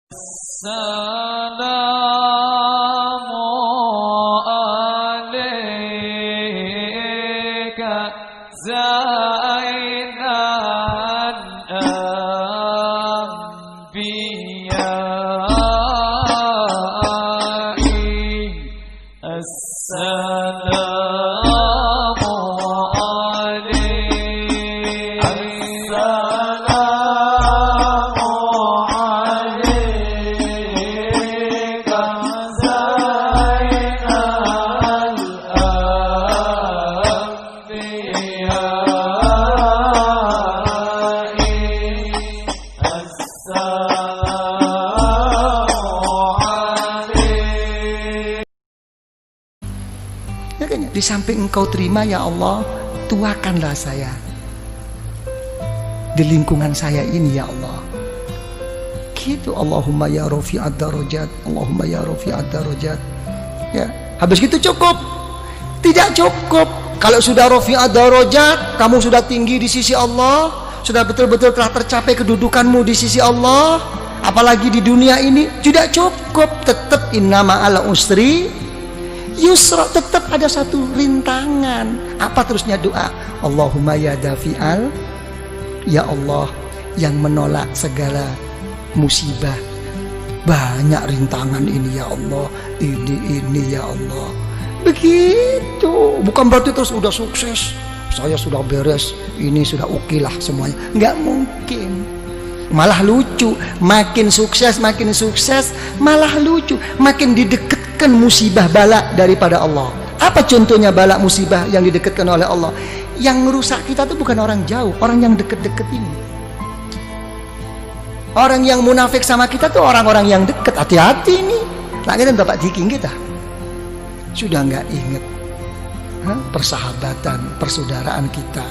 Assalamu alayka Zainal Anbiya'i. Assalamu alayka Di samping Engkau terima ya Allah, tuakanlah saya di lingkungan saya ini ya Allah. Gitu, Allahumma ya rafi'ad darajat, Allahumma ya rafi'ad darajat. Ya, habis gitu cukup? Tidak cukup. Kalau sudah rafi'ad darajat, kamu sudah tinggi di sisi Allah, sudah betul-betul telah tercapai kedudukanmu di sisi Allah, apalagi di dunia ini, tidak cukup. Tetap innama ala usri yusra, tetap ada satu rintangan. Apa terusnya doa? Allahumma ya dafi'al, ya Allah yang menolak segala musibah. Banyak rintangan ini ya Allah, ini ya Allah. Begitu. Bukan berarti terus udah sukses, saya sudah beres, ini sudah oke lah semuanya. Nggak mungkin. Malah lucu, makin sukses malah lucu, makin didekatkan musibah bala daripada Allah. Apa contohnya bala musibah yang didekatkan oleh Allah? Yang merusak kita itu bukan orang jauh, orang yang deket-deket ini. Orang yang munafik sama kita tuh orang-orang yang dekat. Hati-hati nih, lagi Bapak Diking kita sudah nggak inget persahabatan, persaudaraan kita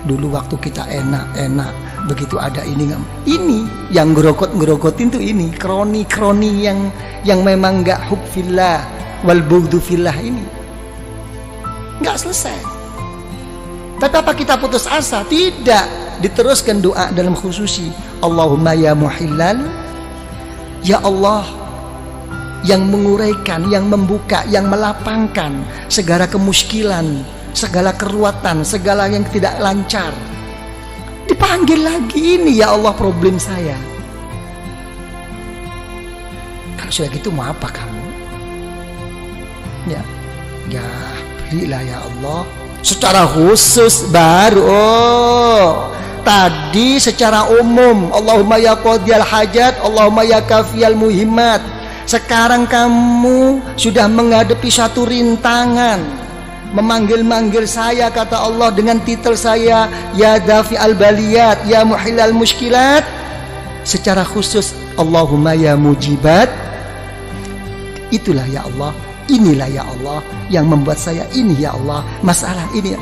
dulu waktu kita enak-enak. Begitu ada ini yang ngerokot-ngerokotin tuh ini kroni yang memang nggak hub fillah wal bughdu fillah, ini nggak selesai. Tapi apa kita putus asa? Tidak, diteruskan doa dalam khususi. Allahumma ya muhillal, ya Allah yang menguraikan, yang membuka, yang melapangkan segala kemuskilan, segala keruatan, segala yang tidak lancar. Dipanggil lagi, ini ya Allah problem saya. Kalau sudah gitu mau apa kamu? Ya berilah ya Allah. Secara khusus baru. Tadi secara umum, Allahumma ya qadiyal hajat, Allahumma ya kafiyal muhimmat. Sekarang kamu sudah menghadapi satu rintangan, memanggil-manggil saya, kata Allah dengan titel saya, ya dafi al-baliyat, ya muhilal muskilat. Secara khusus, Allahumma ya mujibat. Itulah ya Allah, inilah ya Allah yang membuat saya ini ya Allah, masalah ini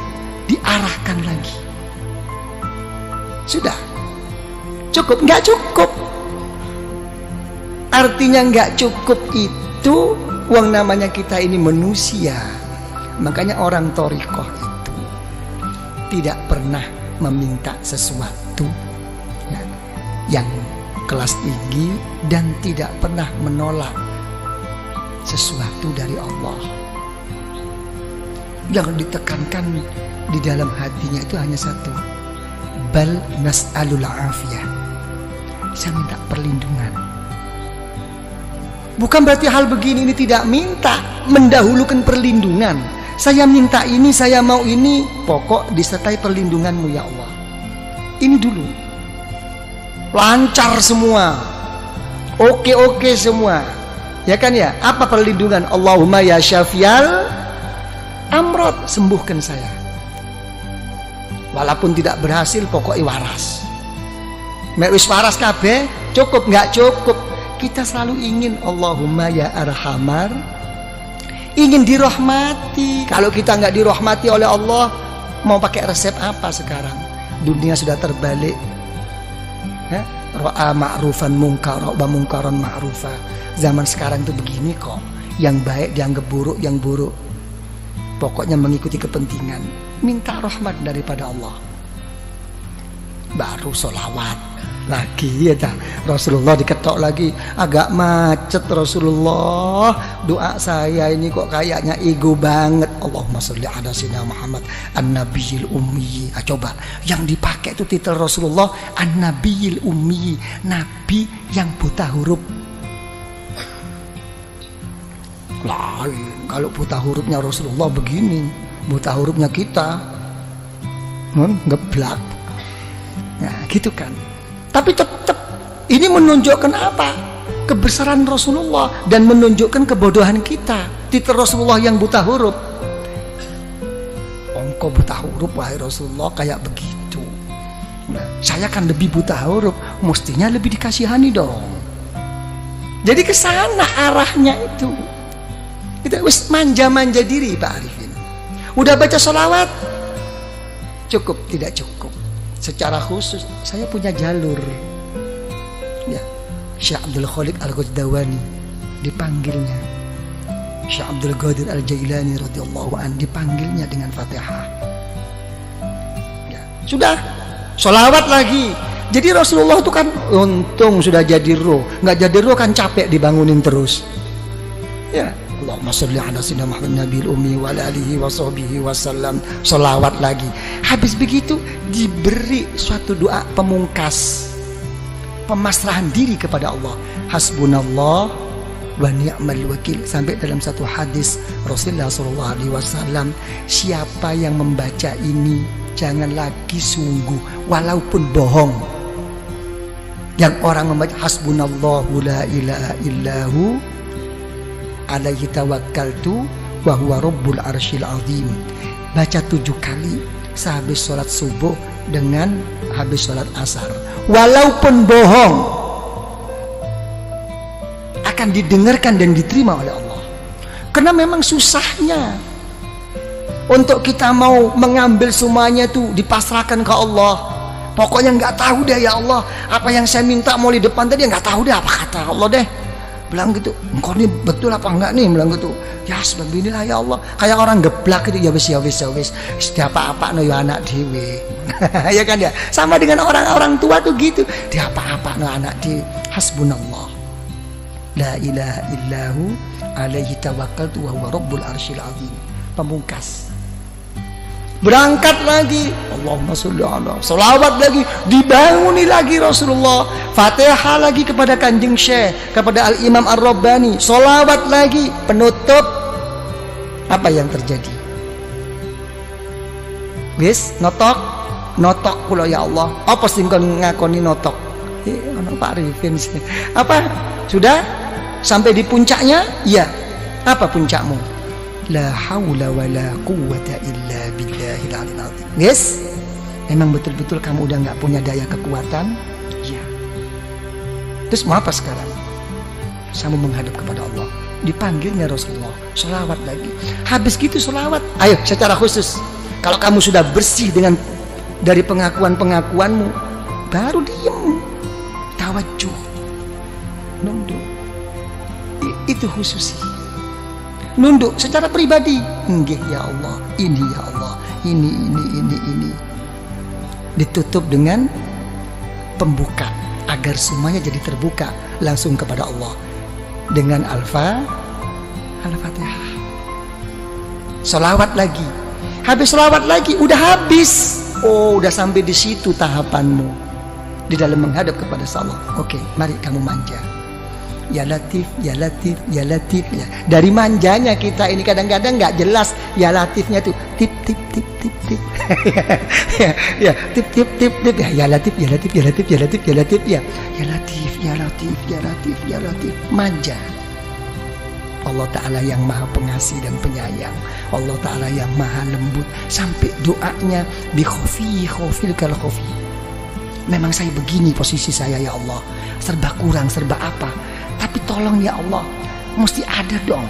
diarahkan lagi. Sudah cukup? Nggak cukup. Artinya nggak cukup itu uang, namanya kita ini manusia. Makanya orang thariqah itu tidak pernah meminta sesuatu yang kelas tinggi dan tidak pernah menolak sesuatu dari Allah. Yang ditekankan di dalam hatinya itu hanya satu, bal nas'alul afiyah, saya minta perlindungan. Bukan berarti hal begini ini tidak minta, mendahulukan perlindungan. Saya minta ini, saya mau ini, pokok disertai perlindunganmu ya Allah. Ini dulu lancar semua, oke semua, ya kan ya. Apa perlindungan? Allahumma ya syafial amrod, sembuhkan saya. Walaupun tidak berhasil, pokoknya waras. Mek wis waras kabeh, cukup? Nggak cukup. Kita selalu ingin Allahumma ya arhamar, ingin dirahmati. Kalau kita nggak dirahmati oleh Allah, mau pakai resep apa sekarang? Dunia sudah terbalik. Ra'a ma'rufan munkar wa munkaran ma'rufa. Zaman sekarang tuh begini kok. Yang baik dianggap buruk, yang buruk pokoknya mengikuti kepentingan. Minta rahmat daripada Allah, baru sholawat. lagi ya dah. Rasulullah diketok lagi, agak macet Rasulullah. Doa saya ini kok kayaknya ego banget. Allahumma sholli ala sayyidina Muhammad an-nabiyil ummi. Coba yang dipakai itu titel Rasulullah an-nabiyil ummi, nabi yang buta huruf. Lain kalau buta hurufnya Rasulullah begini, buta hurufnya kita ngeblak. Nah gitu kan. Tapi tetap ini menunjukkan apa? Kebesaran Rasulullah dan menunjukkan kebodohan kita. Titel Rasulullah yang buta huruf. Engkau buta huruf wahai Rasulullah kayak begitu. Nah, saya kan lebih buta huruf, mestinya lebih dikasihani dong. Jadi ke sana arahnya itu. Kita wis manja-manja diri Pak Arifin. Udah baca sholawat? Cukup, tidak cukup. Secara khusus saya punya jalur ya, Syekh Abdul Khaliq Al-Ghazdawani dipanggilnya, Syekh Abdul Qadir Al-Jailani radhiyallahu an dipanggilnya dengan Fatihah ya. Sudah sholawat lagi. Jadi Rasulullah itu kan untung sudah jadi roh, nggak jadi roh kan capek dibangunin terus ya. Allahumma sholli ala sayyidina Muhammad nabiyil ummi wa ala alihi wa sahbihi wasallam. Sholawat lagi. Habis begitu diberi suatu doa pemungkas, pemasrahan diri kepada Allah. Hasbunallah wa ni'mal wakil. Sampai dalam satu hadis Rasulullah SAW, siapa yang membaca ini jangan lagi sungguh walaupun bohong. Yang orang membaca hasbunallahu la ilaha illahu alaihi tawakkaltu wa huwa rabbul arsyil azim. Baca 7 kali sehabis sholat subuh dengan habis sholat asar. Walaupun bohong akan didengarkan dan diterima oleh Allah. Karena memang susahnya untuk kita mau mengambil semuanya itu dipasrahkan ke Allah. Pokoknya nggak tahu deh ya Allah, apa yang saya minta mau di depan tadi nggak tahu deh apa kata Allah deh. Bilang gitu, engkau ini betul apa enggak nih? Bilang gitu, ya sebab inilah ya Allah. Kayak orang geblak gitu, ya wis. Setiap apa no ya anak dewe. Ya kan ya. Sama dengan orang-orang tua tuh gitu. Dia apa no anak dewe. Hasbunallah. La ilaha illahu alaihi tawakkaltu wa huwa rabbul arsyil azim. Pemungkas. Berangkat lagi, Allahumma sholli ala, sholawat lagi, dibanguni lagi Rasulullah, Fatihah lagi kepada Kanjeng Syekh, kepada Al-Imam Ar-Rabbani, sholawat lagi, penutup. Apa yang terjadi? Wis notok kula ya Allah. Apa sih kon ngakoni notok? Ono Pak Arifin sih. Apa? Sudah sampai di puncaknya? Iya. Apa puncakmu? La haula wa la quwwata illa billahil aliyil azim. Yes? Memang betul-betul kamu udah nggak punya daya kekuatan? Iya. Terus mau apa sekarang? Kamu menghadap kepada Allah. Dipanggilnya Rasulullah, sholawat lagi. Habis gitu sholawat. Ayo secara khusus. Kalau kamu sudah bersih dengan dari pengakuan-pengakuanmu, baru diem. Tawajuh. Nunduk. Itu khususi. Nunduk secara pribadi. Nggih ya Allah, ini ya Allah, ini. Ditutup dengan pembuka agar semuanya jadi terbuka langsung kepada Allah dengan Al-Fatihah. Sholawat lagi. Habis sholawat lagi, udah habis. Oh, udah sampai di situ tahapanmu di dalam menghadap kepada Allah. Oke, mari kamu manja. Ya Latif, ya Latif, ya Latif ya. Dari manjanya kita ini kadang-kadang nggak jelas ya Latifnya tuh tip tip tip tip tip. ya tip tip tip tip ya Latif, ya Latif, ya Latif, ya Latif, ya Latif ya. Ya Latif, ya Latif, ya Latif, ya Latif. Manja. Allah Ta'ala yang maha pengasih dan penyayang. Allah Ta'ala yang maha lembut. Sampai doanya bi khofil kal khofi. Memang saya begini posisi saya ya Allah, serba kurang, serba apa. Tapi tolong ya Allah, mesti ada dong.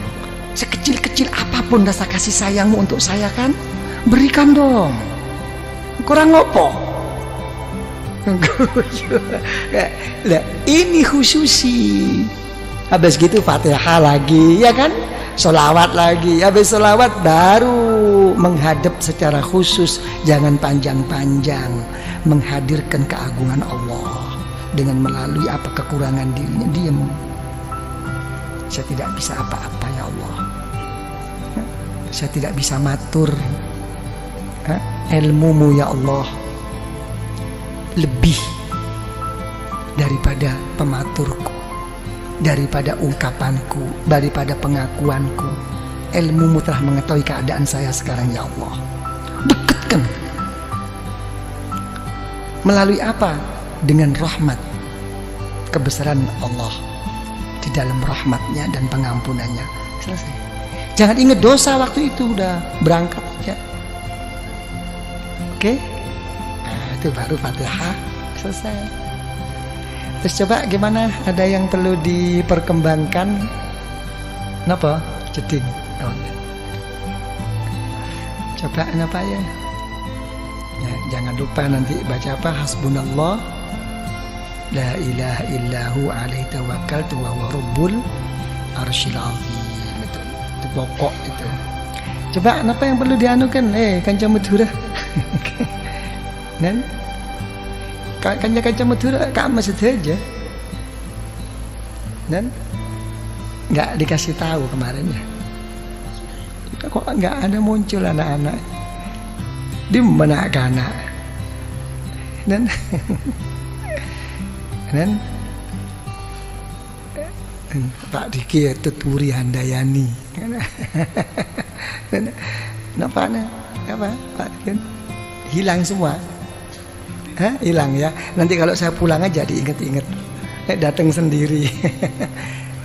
Sekecil-kecil apapun rasa kasih sayangmu untuk saya kan, berikan dong. Kurang ngopo? Lah, ini khususi. Habis gitu Fatihah lagi, ya kan? Sholawat lagi. Habis sholawat baru menghadap secara khusus, jangan panjang-panjang, menghadirkan keagungan Allah. dengan melalui apa kekurangan dirinya, diam. Saya tidak bisa apa-apa ya Allah. Saya tidak bisa matur ilmumu ya Allah lebih daripada pematurku, daripada ungkapanku, daripada pengakuanku. Ilmumu telah mengetahui keadaan saya sekarang ya Allah. Dekatkan. Melalui apa? Dengan rahmat, kebesaran Allah di dalam rahmatnya dan pengampunannya. Selesai. Jangan ingat dosa waktu itu, udah berangkat aja. Oke? Nah, itu baru Fatihah, selesai. Terus coba gimana? Ada yang perlu diperkembangkan? Kenapa? Jeding. Oh, ya. Coba kenapa ya? Ya, jangan lupa nanti baca apa? Hasbunallah la ilaha illahu alaihi tawakkaltu wa huwa rabbul arsyil azim. Itu pokok itu. Coba apa yang perlu dianukan? Kanca Madura. Dan kanca Madura kamu saja. Dan nggak dikasih tahu kemarin ya. Kok nggak ada muncul anak-anak di mana anak dan Pak Diki tuturi Handayani. Kenapa Pak Diki hilang semua? Hilang ya. Nanti kalau saya pulang aja diinget-inget. Datang sendiri.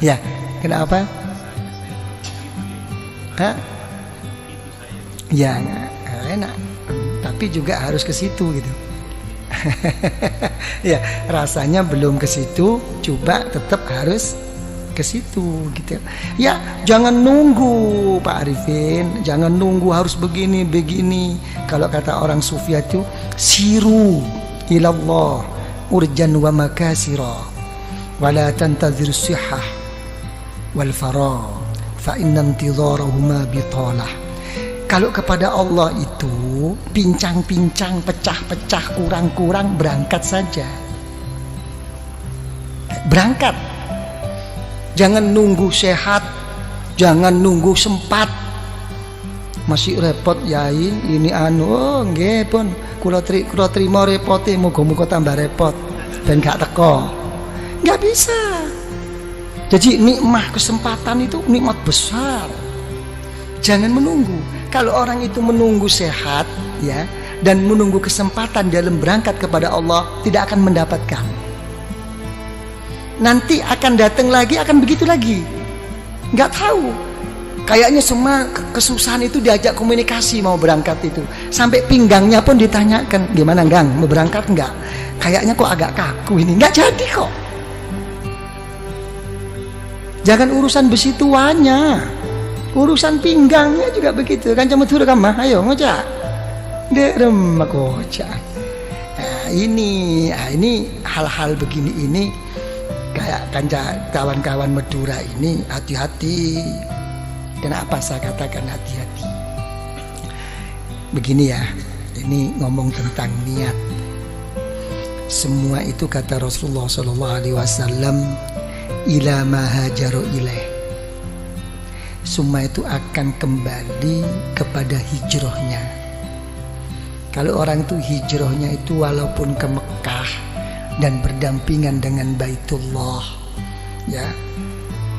Ya, kenapa? Ya enak, tapi juga harus ke situ gitu. Ya, rasanya belum ke situ, coba tetap harus ke situ gitu. Ya, jangan nunggu Pak Arifin, jangan nunggu harus begini. Kalau kata orang sufi itu siru ilallah urjan wa makasira wala tantazir sihah wal farah fa inna intidharahuma bitalah. Kalau kepada Allah itu pincang-pincang, pecah-pecah, kurang-kurang, berangkat saja. Berangkat. Jangan nunggu sehat, jangan nunggu sempat. Masih repot yai, ini nggih pun kula trimo repote, muga-muga tambah repot ben gak teko. Enggak bisa. Jadi nikmat kesempatan itu nikmat besar. Jangan menunggu. Kalau orang itu menunggu sehat ya dan menunggu kesempatan dalam berangkat kepada Allah, tidak akan mendapatkan. Nanti akan datang lagi, akan begitu lagi. Nggak tahu. Kayaknya semua kesusahan itu diajak komunikasi mau berangkat itu. Sampai pinggangnya pun ditanyakan, gimana Gang, mau berangkat nggak? Kayaknya kok agak kaku ini. Nggak jadi kok. Jangan urusan besi tuanya. Urusan pinggangnya juga begitu. Kan cuma turun kamah, ayo ngocak. Dek remak ngocak. Nah, ini hal-hal begini ini kayak kanca kawan-kawan Madura ini hati-hati. Kenapa saya katakan hati-hati? Begini ya, ini ngomong tentang niat. Semua itu kata Rasulullah SAW, ila ma hajaru ilaih. Semua itu akan kembali kepada hijrahnya. Kalau orang itu hijrahnya itu walaupun ke Mekah dan berdampingan dengan Baitullah, ya,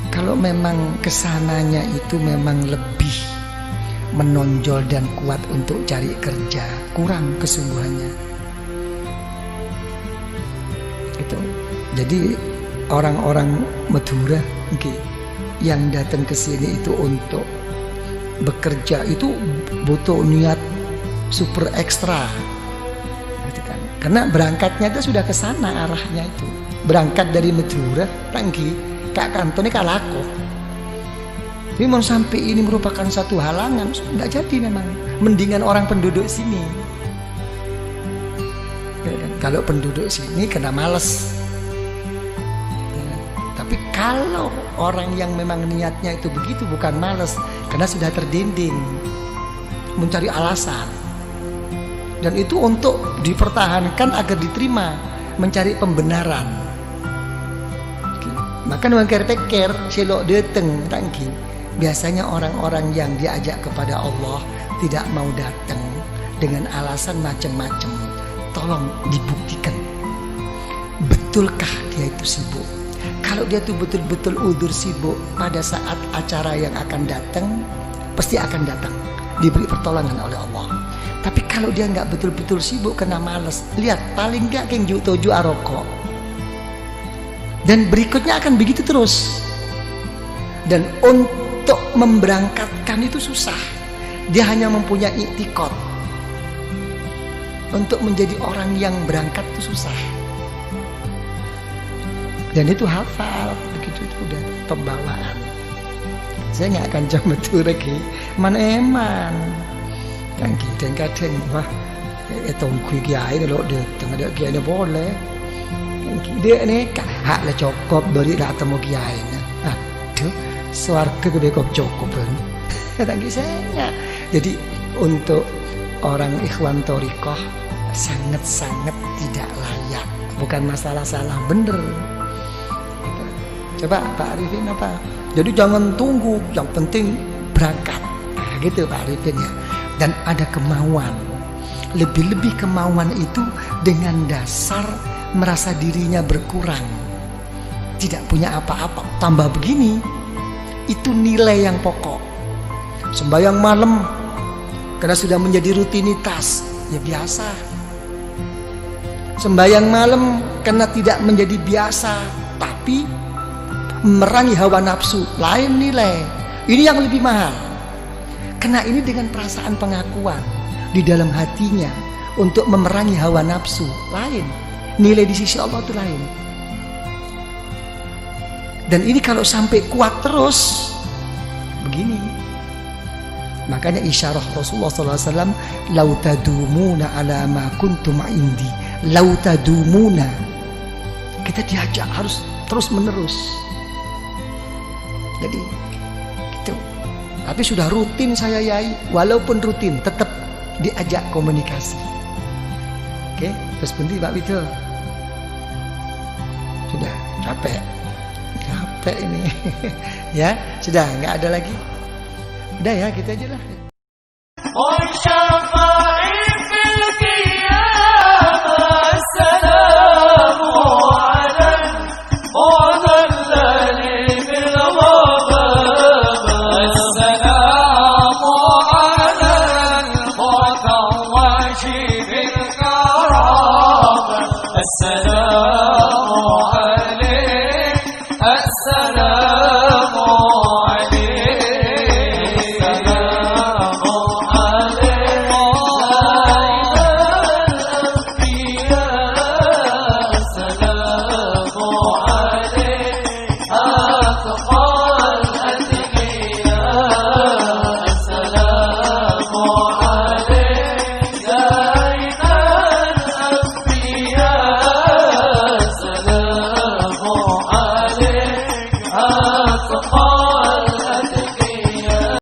kalau memang kesananya itu memang lebih menonjol dan kuat untuk cari kerja, kurang kesungguhannya. Itu. Jadi orang-orang Madura, yang datang ke sini itu untuk bekerja itu butuh niat super ekstra, gitu kan? Karena berangkatnya itu sudah ke sana arahnya itu. Berangkat dari Madura, pergi Kak Kantone Kalako. Tapi mau sampai ini merupakan satu halangan, nggak jadi memang. Mendingan orang penduduk sini. Kalau penduduk sini kena males. Tapi kalau orang yang memang niatnya itu begitu, bukan males, karena sudah terdinding mencari alasan, dan itu untuk dipertahankan agar diterima. mencari pembenaran. Maka orang pikir selok datang tangki. Biasanya orang-orang yang diajak kepada Allah tidak mau datang dengan alasan macam-macam. Tolong dibuktikan, betulkah dia itu sibuk? Kalau dia tuh betul-betul udzur sibuk pada saat acara yang akan datang, pasti akan datang, diberi pertolongan oleh Allah. Tapi kalau dia nggak betul-betul sibuk kena males, lihat paling nggak kengju toju aroko. Dan berikutnya akan begitu terus. Dan untuk memberangkatkan itu susah. Dia hanya mempunyai i'tikad. Untuk menjadi orang yang berangkat itu susah. Dan itu hafal, begitu itu udah pembawaan. Saya nggak akan coba tuh lagi. Man eman. Kan kadang-kadang wah, tunggu kiai kalau datang ada kiai boleh. Dia ni hak lah cukup beri lah temu kiai. Aduh, swarga gede kok cukup kan. Tangki saya. Jadi untuk orang ikhwan thoriqah sangat-sangat tidak layak. Bukan masalah salah bener. Coba Pak Arifin apa? Jadi jangan tunggu, yang penting berangkat. Nah, gitu Pak Arifin ya. Dan ada kemauan. Lebih-lebih kemauan itu dengan dasar merasa dirinya berkurang, tidak punya apa-apa, tambah begini, itu nilai yang pokok. Sembahyang malam karena sudah menjadi rutinitas, ya biasa. Sembahyang malam karena tidak menjadi biasa, tapi merangi hawa nafsu, lain nilai. Ini yang lebih mahal. Karena ini dengan perasaan pengakuan di dalam hatinya untuk memerangi hawa nafsu, lain. Nilai di sisi Allah itu lain. Dan ini kalau sampai kuat terus begini. Makanya isyarah Rasulullah SAW, lau tadumuna ala ma kuntum indi, lau tadumuna. Kita diajak harus terus menerus. Jadi gitu. Tapi sudah rutin saya yai, walaupun rutin tetap diajak komunikasi. Oke, terus berhenti Pak Wito. Sudah capek ini. Ya sudah nggak ada lagi. Udah ya gitu aja lah.